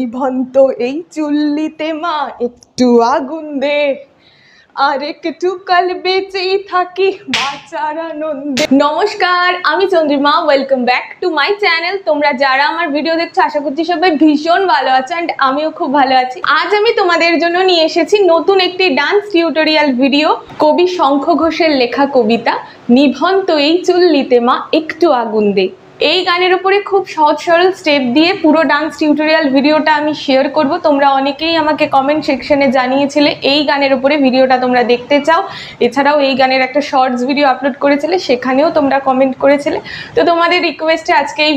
নিভন্ত এই চুল্লিতে মা একটু আগুন দে, আর একটু কাল বেঁচেই থাকি বাঁচার আনন্দে। নমস্কার, আমি Chandrima. Welcome back to my channel. তোমরা যারা আমার ভিডিও দেখছো আশা করছি সবাই ভীষণ ভালো আছো, অ্যান্ড আমিও খুব ভালো আছি। আজ আমি তোমাদের জন্য নিয়ে এসেছি নতুন একটি ডান্স টিউটোরিয়াল ভিডিও। কবি শঙ্খ ঘোষের লেখা কবিতা নিভন্ত এই চুল্লিতে মা একটু আগুন দে। এই গানের উপরে খুব সহজ সরল স্টেপ দিয়ে পুরো ডান্স টিউটোরিয়াল ভিডিওটা আমি শেয়ার করব। তোমরা অনেকেই আমাকে কমেন্ট সেকশনে জানিয়েছিলে এই গানের উপরে ভিডিওটা তোমরা দেখতে চাও। এছাড়াও এই গানের একটা শর্টস ভিডিও আপলোড করেছিলে, সেখানেও তোমরা কমেন্ট করেছিলে। তো তোমাদের রিকোয়েস্টে আজকে এই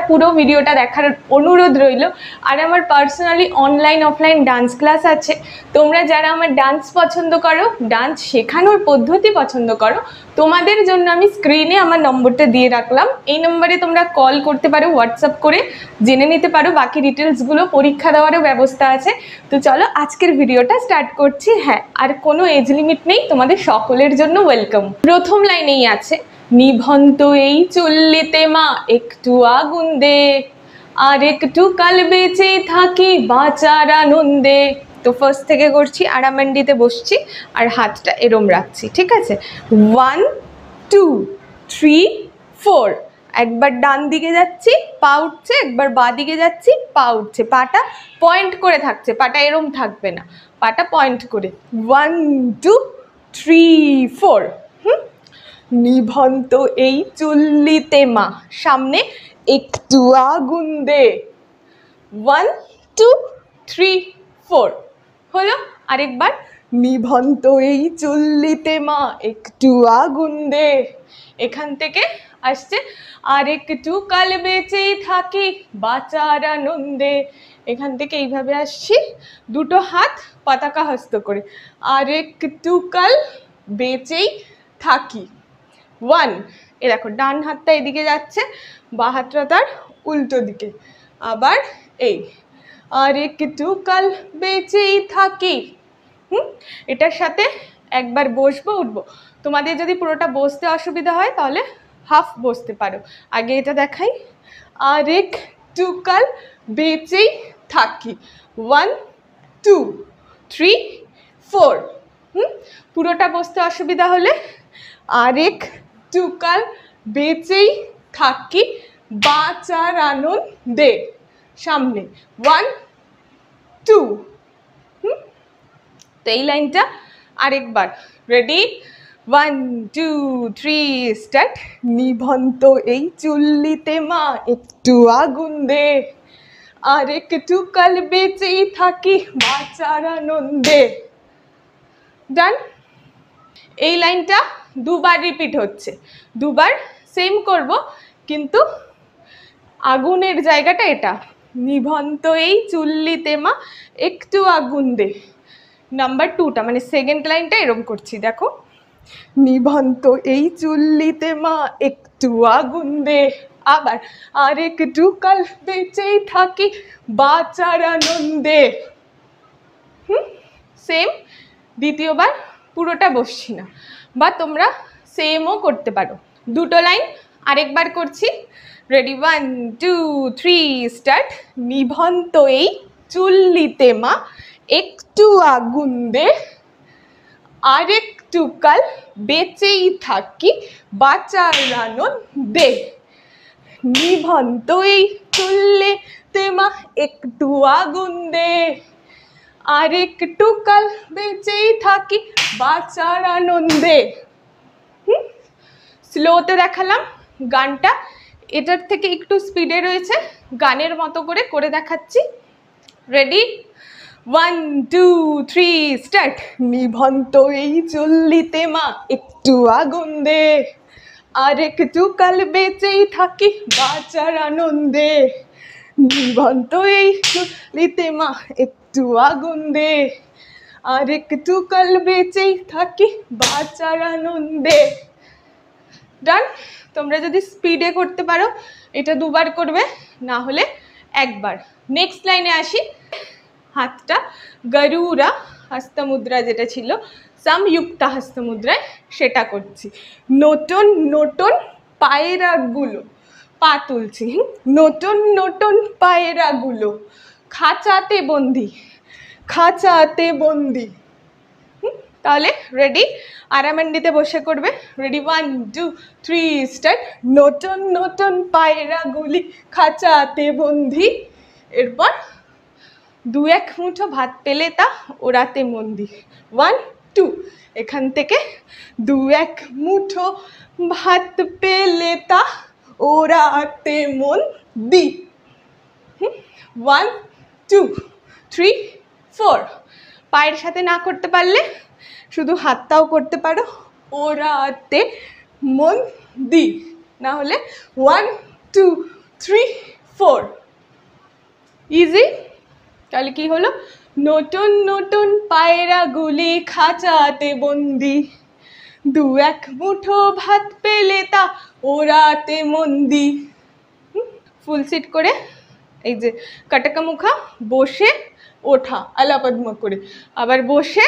পুরো ভিডিওটা দেখার অনুরোধ রইল। আর আমার personally online offline dance class আছে। তোমরা যারা আমার ডান্স পছন্দ করো, ডান্স শেখানোর পদ্ধতি পছন্দ করো, তোমাদের জন্য আমি স্ক্রিনে আমার নম্বরটা দিয়ে রাখলাম। এই নম্বরে তোমরা কল করতে পারো, হোয়াটসঅ্যাপ করে জেনে নিতে পারো বাকি ডিটেলসগুলো। পরীক্ষা দেওয়ারও ব্যবস্থা আছে। তো চলো আজকের ভিডিওটা স্টার্ট করছি। হ্যাঁ, আর কোনো এজ লিমিট নেই, তোমাদের সকলের জন্য ওয়েলকাম। প্রথম লাইনেই আছে নিভন্ত এই চুল্লিতে মা একটু আগুন দে, আর একটু কাল বেঁচে থাকি বাঁচার আনন্দে। তো ফার্স্ট থেকে করছি, আড়ামান্ডিতে বসছি আর হাতটা এরম রাখছি, ঠিক আছে? 1 2 3 4। একবার ডান দিকে যাচ্ছি, পা উঠছে, একবার বাঁ দিকে যাচ্ছি, পা উঠছে। পাটা পয়েন্ট করে থাকছে, পাটা এরম থাকবে না, পাটা পয়েন্ট করে। 1 2 3 4। নিভন্ত এই চুল্লিতে মা, সামনে একটু আগুন দে। 1 2 3 4 হলো। আরেকবার নিভন্ত এই চুল্লিতে মা একটু আগুন দে। এখান থেকে আসছে আর একটু কাল বেঁচেই থাকি বাঁচার আনন্দে। এখান থেকে এইভাবে আসছি, দুটো হাত পতাকা হস্ত করে, আর একটু কাল বেঁচেই থাকি। 1। এ দেখো ডান হাতটা এদিকে যাচ্ছে, বাঁ হাতটা তার উল্টো দিকে। আবার এই আর একটু কাল বেঁচেই থাকি। এটার সাথে একবার বসবো, উঠবো। তোমাদের যদি পুরোটা বসতে অসুবিধা হয় তাহলে হাফ বসতে পারো। আগে এটা দেখাই, আর একটু কাল বেঁচেই থাকি। 1 2 3 4। পুরোটা বসতে অসুবিধা হলে আর একটু কাল বেঁচেই থাকি বাঁচার আনন্দে। সামনে 1 2। তো এই লাইনটা আরেকবার। রেডি? 1 2 3 স্টার্ট। নিভন্ত এই চুল্লিতে মা একটু আগুন দে, আর একটু কাল বেঁচেই থাকি বাঁচার আনন্দে। ডান। এই লাইনটা দুবার রিপিট হচ্ছে, দুবার সেম করব, কিন্তু আগুনের জায়গাটা এটা। নিভন্ত এই চুল্লিতে মা একটু আগুন দে। নাম্বার 2টা মানে সেকেন্ড লাইনটা এরম করছি, দেখো। নিভন্ত এই চুল্লিতে মা একটু আগুন দে। আবার আর একটু কাল বেঁচেই থাকি বাঁচার আনন্দে। সেম দ্বিতীয়বার পুরোটা বসছি না, বা তোমরা সেমও করতে পারো। দুটো লাইন আরেকবার করছি। রেডি? 1 2 3 স্টার্ট। নিভন্ত এই চুল্লিতে মা একটু আগুন দে, আর একটু কাল বেঁচেই থাকি বাঁচার আনন্দে। নিভন্ত এই চুল্লিতে মা একটু আগুন দে, আর একটু কাল বেঁচেই থাকি বাঁচার আনন্দে। স্লোতে দেখালাম গানটা, এটার থেকে একটু স্পিডে রয়েছে, গানের মতো করে করে দেখাচ্ছি। রেডি? 1 2 3 স্টার্ট। নিভন্ত এই চুল্লিতে মা একটু আগুন দে, আর একটু কাল বেঁচেই থাকি বাঁচার আনন্দে। নিভন্ত এই চুল্লিতে মা একটু আগুন দে, আর একটু কাল বেঁচেই থাকি বাঁচার আনন্দে। ডান। তোমরা যদি স্পিডে করতে পারো এটা দুবার করবে, না হলে একবার। নেক্সট লাইনে আসি। হাতটা গরুরা হস্তমুদ্রা যেটা ছিল, সমযুক্ত হস্তমুদ্রায়, সেটা করছি। নতুন নতুন পায়রাগুলো, পা তুলছি। নতুন নতুন পায়রাগুলো খাঁচাতে বন্দি, খাঁচাতে বন্দি। তাহলে রেডি, আরামান্ডিতে বসে করবে। Ready, 1 2 3 start. নতুন নতুন পায়রাগুলি খাঁচাতে বন্দি। এরপর 2-1 মুঠো ভাত পেলে তা ওড়াতে মন্দি। 1 2, এখান থেকে 2-1 মুঠো ভাত পেলে তা ওড়াতে মন দি। 1 2 3 4, পায়ের সাথে না করতে পারলে শুধু হাতটাও করতে পারো, ওড়াতে মন দি। না হলে 1 2 3 4। ইজি। তাহলে কি হলো? নতুন নতুন পায়রাগুলি খাঁচাতে বন্দি, 2-1 মুঠো ভাত পেলে তা ওড়াতে মন্দি। ফুল সিট করে, এই যে কাটাকা মুখা, বসে ওঠা আলাপদ্ম করে, আবার বসে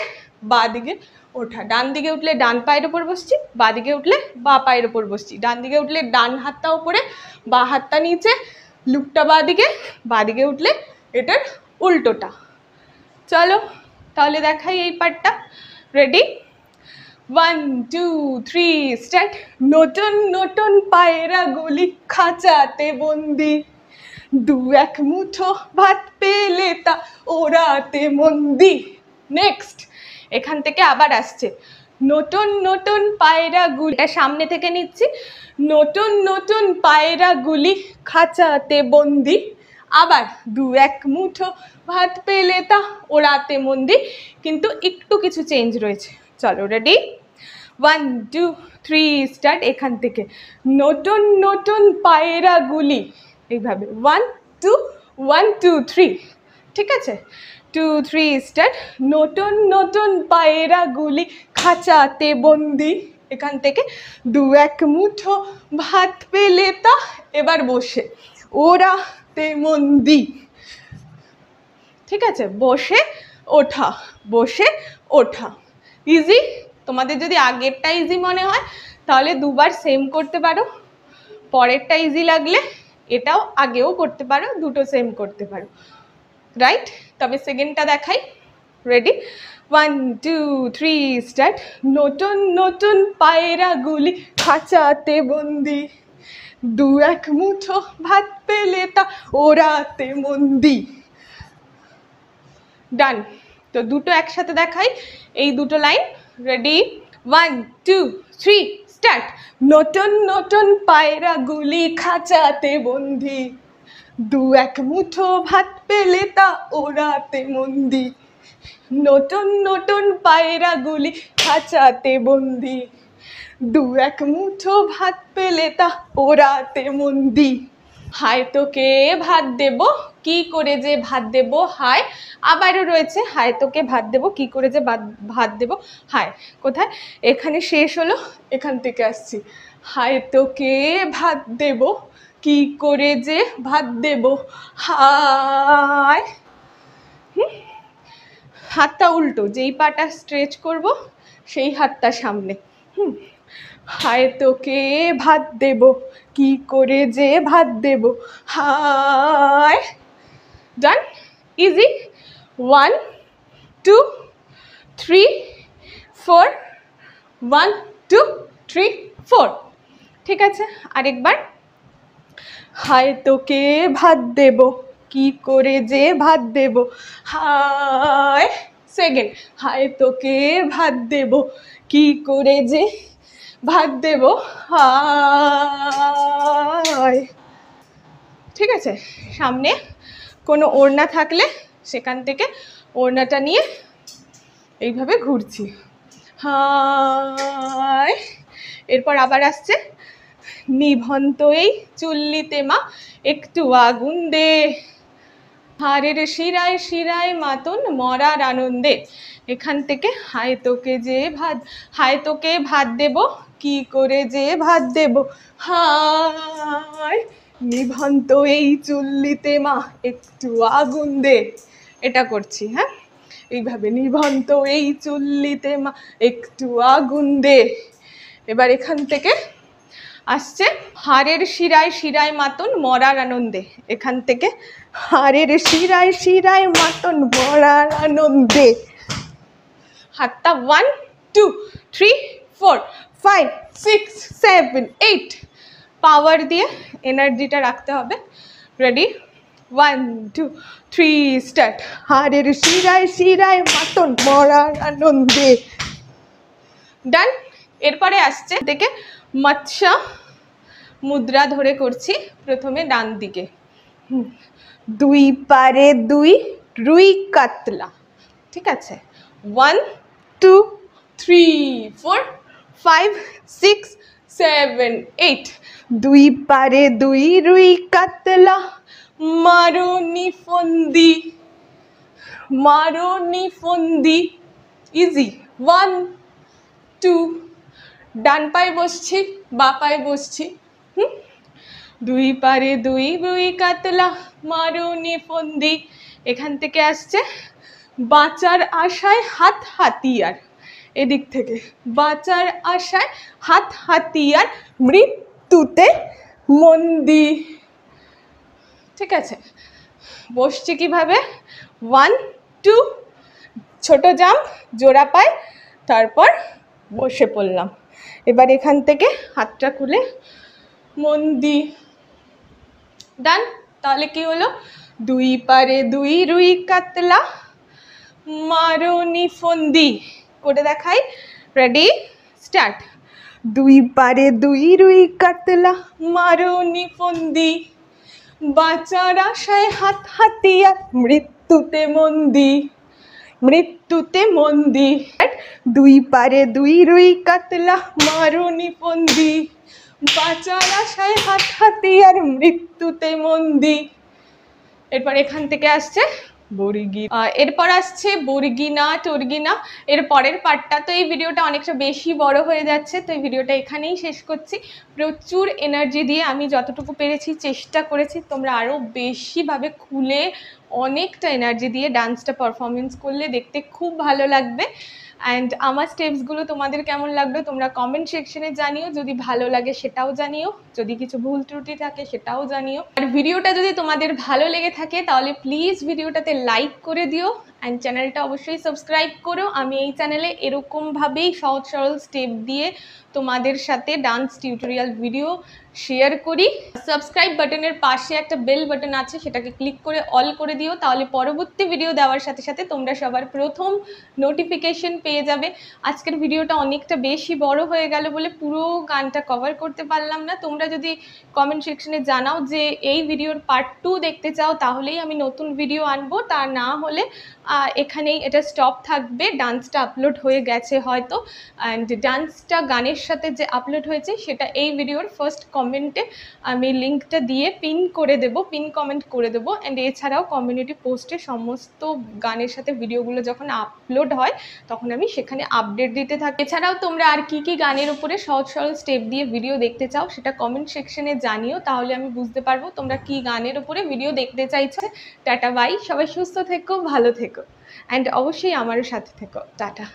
বা দিকে ওঠা। ডান দিকে উঠলে ডান পায়ের ওপর বসছি, বা দিকে উঠলে বা পায়ের ওপর বসছি। ডান দিকে উঠলে ডান হাতটা উপরে, বা হাতটা নিচে, লুকটা বা দিকে উঠলে এটার উল্টোটা। চলো তাহলে দেখাই এই পার্টটা। Ready, 1 2 3 start. নতুন নতুন পায়রাগুলি খাঁচাতে বন্দি, 2-1 মুঠো ভাত পেলে তা ওড়াতে মন্দি। নেক্সট, এখান থেকে আবার আসছে নতুন নতুন পায়রাগুলি, এটা সামনে থেকে নিচ্ছি। নতুন নতুন পায়রাগুলি খাঁচাতে বন্দি, আবার 2-1 মুঠো ভাত পেলে তা ওড়াতে মন্দি, কিন্তু একটু কিছু চেঞ্জ রয়েছে। চলো রেডি, 1 2 3 স্টার্ট। এখান থেকে নতুন নতুন পায়রাগুলি, এইভাবে 1 2 1 2 3, ঠিক আছে? 2 3 স্টার্ট। নতুন নতুন পায়রাগুলি খাঁচাতে বন্দি, এখান থেকে 2-1 মুঠো ভাত পেলে তা এবার বসে ওড়াতে মন্দি, ঠিক আছে? বসে ওঠা, বসে ওঠা। ইজি। তোমাদের যদি আগেরটা ইজি মনে হয় তাহলে দুবার সেম করতে পারো, পরেরটা ইজি লাগলে এটাও আগেও করতে পারো, দুটো সেম করতে পারো, রাইট? তবে সেকেন্ডটা দেখাই। Ready, 1 2 3 start. নতুন নতুন পায়রাগুলি খাঁচাতে বন্দি, 2-1 মুঠো ভাত পেলে তা ওড়াতে মন্দি। ডান। তো দুটো একসাথে দেখাই, এই দুটো লাইন। Ready, 1 2 3 start. নতুন নতুন পায়রাগুলি খাঁচাতে বন্দি, 2-1 মুঠো ভাত পেলে তা ওড়াতে মন্দি। নতুন নতুন পায়রাগুলি খাঁচাতে বন্দি, 2-1 মুঠো ভাত পেলে তা ওড়াতে মন্দি। হায় তোকে ভাত দেব, কি করে যে ভাত দেব হায়। আবারও রয়েছে হায় তোকে ভাত দেব, কি করে যে ভাত দেব হায়। কোথায়? এখানে শেষ হলো, এখান থেকে আসছি। হায় তোকে ভাত দেব, কি করে যে ভাত দেব হায়। হাতটা উল্টো, যেই পাটা স্ট্রেচ করব সেই হাতটা সামনে। হায় তোকে ভাত দেব, কি করে যে ভাত দেব হায়। ডান। ইজি। 1 2 3 4, 1 2 3 4, ঠিক আছে? আরেকবার। হায় তোকে ভাত দেব, কি করে যে ভাত দেব হায়। সেকেন্ড, হায় তোকে ভাত দেব, কি করে যে ভাত দেব হায়, ঠিক আছে? সামনে কোনো ওড়না থাকলে সেখান থেকে ওড়নাটা নিয়ে এইভাবে ঘুরছি হায়। এরপর আবার আসছে নিভন্ত এই চুল্লিতে মা একটু আগুন দে, হারের শিরায় শিরায় মাতন মরার আনন্দে। এখান থেকে হায় তোকে যে ভাত, হায় তোকে ভাত দেব, কি করে যে ভাত দেব হায়। নিভন্ত এই চুল্লিতে মা একটু আগুন দে, এটা করছি। হ্যাঁ, এইভাবে নিভন্ত এই চুল্লিতে মা একটু আগুন দে। এবার এখান থেকে আসছে হাড়ের শিরায় শিরায় মাতন মরার আনন্দে। এখান থেকে হাড়ের শিরায় শিরায় মাতন মরার আনন্দে। হাতটা 1 2 3 4 5 6 7 8 পাওয়ার দিয়ে এনার্জিটা রাখতে হবে। Ready 1 2 3 start. হাড়ের শিরায় শিরায় মাতন মরার আনন্দে। ডান। এরপরে আসছে থেকে মৎস্য মুদ্রা ধরে করছি। প্রথমে ডান দিকে, দুই পারে দুই রুই কাতলা। ঠিক আছে, 1 2 3 4 5 6 7 8 দুই পারে দুই রুই কাতলা মারোনি ফন্দি, মারোনি ফন্দি। ইজি। 1 2 ডান পায়ে বসছি, বা পায়ে বসছি। দুই পারে দুই রুই কাতলা মারোনি ফন্দি। এখান থেকে আসছে বাঁচার আশায় হাত হাতিয়ার। এদিক থেকে বাঁচার আশায় হাত হাতিয়ার মৃত্যুতে মন্দি। ঠিক আছে, বসছি কিভাবে? 1 2 ছোট জাম্প, জোড়া পায়, তারপর বসে পড়লাম। এবার এখান থেকে হাতটা খুলে মন্দি। ডান। তাহলে কি হলো? দুই পারে দুই রুই কাতলা মারোনি ফন্দি। করে দেখাই। Ready start. দুই পারে দুই রুই কাতলা মারোনি ফন্দি, বাঁচার আশায় হাত হাতিয়ার মৃত্যুতে মন্দি, মৃত্যুতে মন্দি। দুই পারে দুই রুই কাতলা মারোনি ফন্দি, বাঁচার আশায় হাত হাতিয়ার মৃত্যুতে মন্দি। এরপর এখান থেকে আসছে বর্গি। এরপর আসছে বর্গিনা টর্গিনা। এর পরের পার্টটা। তো এই ভিডিওটা অনেকটা বেশি বড় হয়ে যাচ্ছে, তো এই ভিডিওটা এখানেই শেষ করছি। প্রচুর এনার্জি দিয়ে আমি যতটুকু পেরেছি চেষ্টা করেছি। তোমরা আরও বেশিভাবে খুলে অনেকটা এনার্জি দিয়ে ডান্সটা পারফরমেন্স করলে দেখতে খুব ভালো লাগবে। অ্যান্ড আমার স্টেপসগুলো তোমাদের কেমন লাগবে তোমরা কমেন্ট সেকশনে জানিও। যদি ভালো লাগে সেটাও জানিও, যদি কিছু ভুল ত্রুটি থাকে সেটাও জানিও। আর ভিডিওটা যদি তোমাদের ভালো লেগে থাকে তাহলে প্লিজ ভিডিওটাতে লাইক করে দিও অ্যান্ড চ্যানেলটা অবশ্যই সাবস্ক্রাইব করো। আমি এই চ্যানেলে এরকমভাবেই সহজ সরল স্টেপ দিয়ে তোমাদের সাথে ডান্স টিউটোরিয়াল ভিডিও শেয়ার করি। সাবস্ক্রাইব বাটনের পাশে একটা বেল বাটন আছে, সেটাকে ক্লিক করে অল করে দিও, তাহলে পরবর্তী ভিডিও দেওয়ার সাথে সাথে তোমরা সবার প্রথম নোটিফিকেশন পেয়ে যাবে। আজকের ভিডিওটা অনেকটা বেশি বড় হয়ে গেল বলে পুরো গানটা কভার করতে পারলাম না। তোমরা যদি কমেন্ট সেকশনে জানাও যে এই ভিডিওর পার্ট 2 দেখতে চাও তাহলেই আমি নতুন ভিডিও আনবো, তা না হলে এখানেই এটা স্টপ থাকবে। ডান্সটা আপলোড হয়ে গেছে হয়তো, অ্যান্ড ডান্সটা গানের সাথে যে আপলোড হয়েছে সেটা এই ভিডিওর ফার্স্ট কমেন্টে আমি লিঙ্কটা দিয়ে পিন করে দেবো, পিন কমেন্ট করে দেবো। অ্যান্ড এছাড়াও কমিউনিটি পোস্টে সমস্ত গানের সাথে ভিডিওগুলো যখন আপলোড হয় তখন আমি সেখানে আপডেট দিতে থাকি। এছাড়াও তোমরা আর কি কি গানের উপরে সহজ সরল স্টেপ দিয়ে ভিডিও দেখতে চাও সেটা কমেন্ট সেকশনে জানিও, তাহলে আমি বুঝতে পারবো তোমরা কি গানের উপরে ভিডিও দেখতে চাইছো। টাটা বাই, সবাই সুস্থ থেকো, ভালো থেকো, অ্যান্ড অবশ্যই আমার সাথে থেকো। টাটা।